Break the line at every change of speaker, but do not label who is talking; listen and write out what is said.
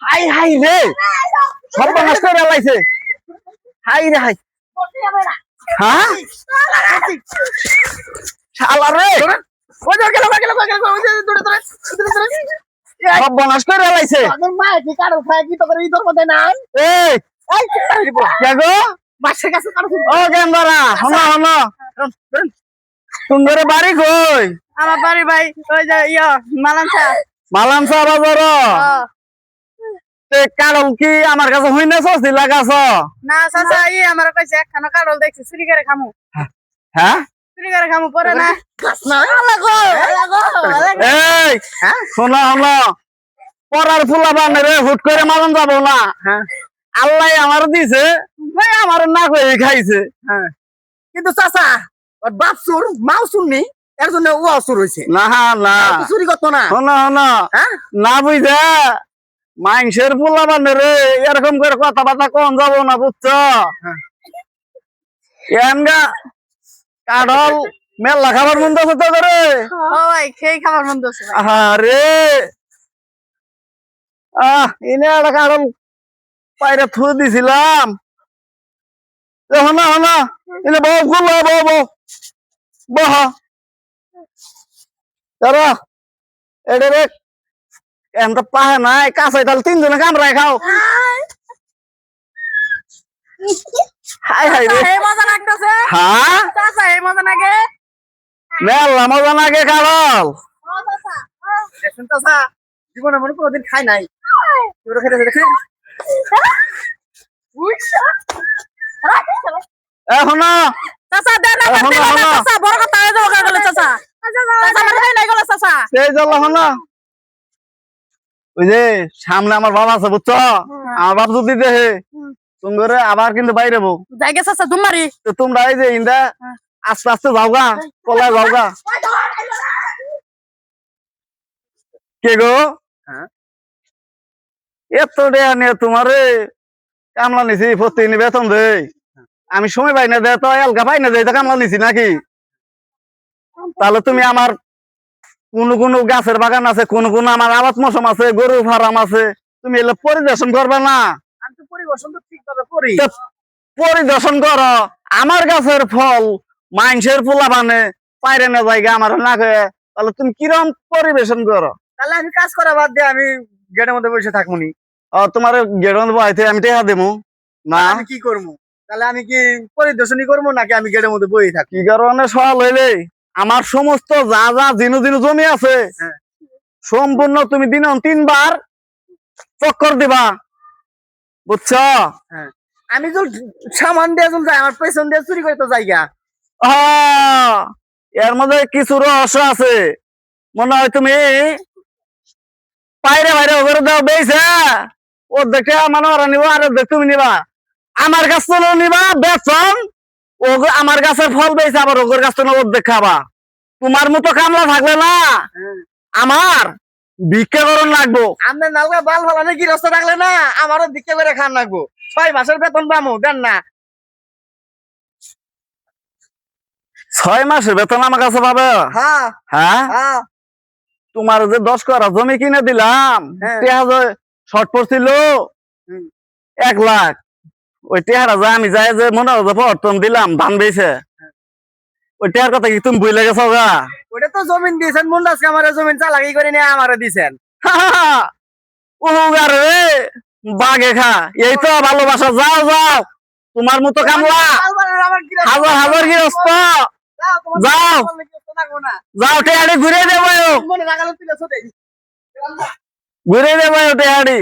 high high রে সর্বনাশ করে লাইছে হাই রে হাই হ্যাঁ শালা রে সর্বনাশ করে লাইছে সুন্দর বাড়ি কই
আমার বাড়ি ভাই ওই যে মালামসা
মালামসা বাজার কারণ কি আমার কাছে হইনা সস্তি লাগাছ
না চাচা আমার কাছে একখানা কারল দেখছি চুরি করে খামু
হ্যাঁ
চুরি করে খামু পরে না
এই শোনা হলো পড়ার ফুলা বানে রে হুট করে মালন যাবো না আল্লাহ আমার দিছে আমার না করে খাইছে
কিন্তু চাচা বাপ চুর মাও চুরনি এর জন্য ও চুর হয়েছে
না না
চুরি করতো না
শোনা শোনা না বুঝা মাংসের পোলা বানে রে এরকম করে কথাবার্তা কম যাবো না বুঝছো এনগা কাঠল মেলা খাবার মন্দ আছে তো করে
ভাই খেয়ে খাবার মন্দ আছে
আরে এনে একটা কাঠল পায়রা থুয়ে দিছিলাম হনা এনে বউ গুলো বউ বউ বহ তারা এটা রে এমন পাহে নাই কাঁচাই তাহলে তিনজনে কামড়ায় খাও হাই হাই রে
মজা লাগতেছে
হ্যাঁ
চাচা এই মজা লাগে
মেলা মজা নাগে কারল
চাচা জীবনে মনে কোনোদিন খাই নাই খেতে দেখে
এখন
চাচা দেন চাচা বড় কথা হয়ে যাবে গেল চাচা চাচা আমার খাই নাই গেল চাচা
সেই জল হন ওই যে সামনে আমার বাবা আছে বুঝছো আমার বাপ যদি দেহে তুমি করে আবার কিন্তু বাইরে বউ
জায়গা চাচা তোমারই
তো তোমরা এই যে ইন্দা আস্তে আস্তে যাওগা কলায় যাওগা কে গো এত দেয়া নিয়ে তোমারে কামলা নিছি প্রতিদিন বেতন দেই আমি সময় পাই না দে তো এলকা পাই না দেয় তো কামলা নিছি নাকি তাহলে তুমি আমার কোন কোন গাছের বাগান আছে কোন কোন আমার আবাদ মৌসুম আছে গরু ফার্ম আছে তুমি এলে পরিদর্শন করবে না
আমি তো পরিবেশন তো ঠিকভাবে করি
পরিদর্শন করো আমার গাছের ফল মাংসের পোলা বানে পাইরে না জায়গা আমার না খেয়ে তাহলে তুমি কিরম পরিবেশন করো
তাহলে আমি কাজ করা বাদ দিয়ে আমি গেটের মধ্যে বসে থাকবো
তোমার গেটের মধ্যে বইতে আমি টেহা দেবো না
আমি কি করবো তাহলে আমি কি পরিদর্শনই করবো নাকি আমি গেটের মধ্যে বই থাকি
কি কারণে সওয়াল হইলে আমার সমস্ত যা যা জিনু জিনু জমি আছে সম্পূর্ণ তুমি দিন 3 বার চক্কর দিবা বুঝছো
আমি তো সামান দিয়ে যাই আমার পেছন দিয়ে চুরি করে তো জায়গা
এর মধ্যে কিছু রহস্য আছে মনে হয় তুমি বাইরে বাইরে ওগুলো দাও বেইছে ও দেখে মানে ওরা নিবা আর তুমি নিবা আমার গাছ তো নিবা বেতন ও আমার গাছের ফল বেইছে আবার ওগর গাছ তো অর্ধেক খাবা তোমার মতো কামলা থাকবে না আমার ভিক্ষা করন লাগবো
আপনার নালগা বাল ফালানো কি রাস্তা থাকলে না আমারও ভিক্ষা করে খান লাগবো 6 মাসের বেতন পামু দেন না
6 মাসের বেতন আমার কাছে পাবে
হ্যাঁ
হ্যাঁ তোমার যে 10 কাঠা জমি কিনে দিলাম শর্ট পড়ছিল 1 লাখ ওই টেহারা যা আমি যাই যে মনে হয় প্রথম দিলাম ধান বেছে ওই টেহার কথা কি তুমি বুঝলে গেছো গা
ওটা তো জমিন দিয়েছেন মুন্ডাস আমার জমিন চালাকি করে নিয়ে আমারে দিয়েছেন
রে বাঘে খা এই তো ভালোবাসা যাও যাও তোমার মতো কামলা হাজার হাজার গৃহস্থ যাও যাও টেহারি ঘুরে দেবো ঘুরে দেবো টেহারি